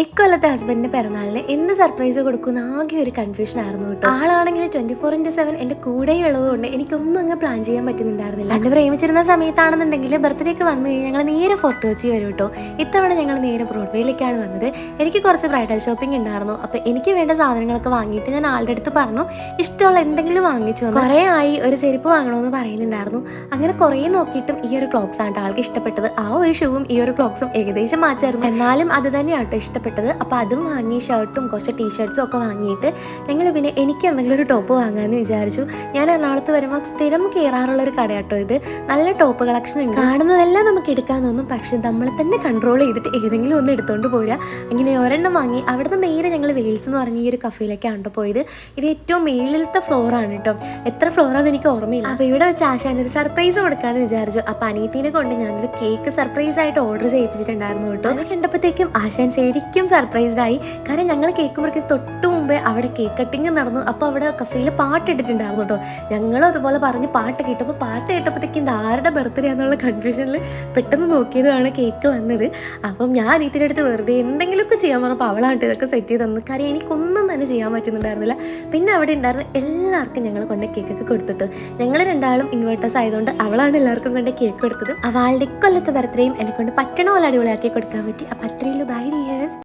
ഇക്കൊല്ലത്തെ ഹസ്ബൻഡിന്റെ പിറന്നാളിന് എന്ത് സർപ്രൈസ് കൊടുക്കുന്ന ആകെ ഒരു കൺഫ്യൂഷൻ ആയിരുന്നു കേട്ടോ. ആളാണെങ്കിൽ 24/7 എന്റെ കൂടെ ഉള്ളതുകൊണ്ട് എനിക്കൊന്നും അങ്ങ് പ്ലാൻ ചെയ്യാൻ പറ്റുന്നുണ്ടായിരുന്നില്ല. കണ്ട് പ്രേമിച്ചിരുന്ന സമയത്താണെന്നുണ്ടെങ്കിൽ ബർത്ത്ഡേക്ക് വന്നു കഴിഞ്ഞാൽ ഞങ്ങൾ നേരെ ഫോർട്ട് കൊച്ചി വരും കേട്ടോ. ഇത്തവണ ഞങ്ങൾ നേരെ ബ്രോഡ്വേയിലേക്കാണ് വന്നത്. എനിക്ക് കുറച്ച് ബ്രൈഡൽ ഷോപ്പിംഗ് ഉണ്ടായിരുന്നു. അപ്പൊ എനിക്ക് വേണ്ട സാധനങ്ങളൊക്കെ വാങ്ങിയിട്ട് ഞാൻ ആളുടെ അടുത്ത് പറഞ്ഞു ഇഷ്ടമുള്ള എന്തെങ്കിലും വാങ്ങിച്ചു. കുറേ ആയി ഒരു ചെരുപ്പ് വാങ്ങണമെന്ന് പറയുന്നുണ്ടായിരുന്നു. അങ്ങനെ കുറേ നോക്കിയിട്ടും ഈ ഒരു ക്ലോക്സ് ആണ് ആൾക്ക് ഇഷ്ടപ്പെട്ടത്. ആ ഒരു ഷൂവും ഈ ഒരു ക്ലോക്സും ഏകദേശം മാച്ചായിരുന്നു. എന്നാലും അത് തന്നെയാട്ടോ ഇഷ്ടപ്പെട്ടത്. അപ്പോൾ അതും വാങ്ങി, ഷർട്ടും കുറച്ച് ടീഷർട്ട്സും ഒക്കെ വാങ്ങിയിട്ട് ഞങ്ങൾ പിന്നെ എനിക്ക് എന്തെങ്കിലും ഒരു ടോപ്പ് വാങ്ങാമെന്ന് വിചാരിച്ചു. ഞാൻ എറണാകുളത്ത് വരുമ്പോൾ സ്ഥിരം കയറാറുള്ള ഒരു കടയാട്ടോ ഇത്. നല്ല ടോപ്പ് കളക്ഷൻ ഉണ്ട്. കാണുന്നതെല്ലാം നമുക്ക് എടുക്കാൻ തോന്നും, പക്ഷെ നമ്മളെ തന്നെ കൺട്രോൾ ചെയ്തിട്ട് ഏതെങ്കിലും ഒന്ന് എടുത്തുകൊണ്ട് പോരാ. അങ്ങനെ ഒരെണ്ണം വാങ്ങി അവിടുന്ന് നേരെ ഞങ്ങൾ വെയിൽസ് എന്ന് പറഞ്ഞ ഈ ഒരു കഫേയിലേക്കാണ് പോയത്. ഇത് ഏറ്റവും മേളിലത്തെ ഫ്ലോറാണ് കേട്ടോ. എത്ര ഫ്ലോറാന്ന് എനിക്ക് ഓർമ്മയില്ല. അപ്പോൾ ഇവിടെ വെച്ച് ആശാൻ ഒരു സർപ്രൈസ് കൊടുക്കാമെന്ന് വിചാരിച്ചു. അപ്പോൾ അനിയത്തിനെ കൊണ്ട് ഞാനൊരു കേക്ക് സർപ്രൈസ് ആയിട്ട് ഓർഡർ ചെയ്യിപ്പിച്ചിട്ടുണ്ടായിരുന്നു കേട്ടോ. അത് കണ്ടപ്പോഴത്തേക്കും ആശാൻ ശരിക്കും സർപ്രൈസ്ഡ് ആയി. കാരണം ഞങ്ങൾ കേക്ക് മുറിക്ക് തൊട്ട് മുമ്പേ അവിടെ കേക്ക് കട്ടിങ് നടന്നു. അപ്പോൾ അവിടെ കഫേയിൽ പാട്ട് ഇട്ടിട്ടുണ്ടായിരുന്നു കേട്ടോ. ഞങ്ങളും അതുപോലെ പറഞ്ഞ് പാട്ട് കേട്ടപ്പോൾ കേട്ടപ്പോഴത്തേക്കും ആരുടെ ബർത്ത്ഡേ ആണെന്നുള്ള കൺഫ്യൂഷനിൽ പെട്ടെന്ന് നോക്കിയതാണ് കേക്ക് വന്നത്. അപ്പം ഞാൻ അനിയത്തിൻ്റെ അടുത്ത് വെറുതെ എന്തെങ്കിലുമൊക്കെ ചെയ്യാൻ പറഞ്ഞപ്പോൾ അവളായിട്ട് ഇതൊക്കെ സെറ്റ് ചെയ്ത് തന്നു. കാര്യം എനിക്കൊന്നും തന്നെ ചെയ്യാൻ പറ്റുന്നുണ്ടായിരുന്നില്ല. പിന്നെ അവിടെ ഉണ്ടായിരുന്ന എല്ലാവർക്കും ഞങ്ങൾ കൊണ്ട് കേക്കൊക്കെ കൊടുത്തിട്ടു. ഞങ്ങൾ രണ്ടാളും ഇൻവേർട്ടേഴ്സ് ആയതുകൊണ്ട് അവളാണ് എല്ലാവർക്കും കൊണ്ട് കേക്ക് കൊടുത്തത്. അവളുടെ കൊല്ലത്തെ ബർത്ത്ഡേയും എന്നെ കൊണ്ട് പറ്റണ പോലെ അടിപൊളിയാക്കി കൊടുക്കാൻ പറ്റി. അപ്പം അത്രയുള്ളൂ. By dear.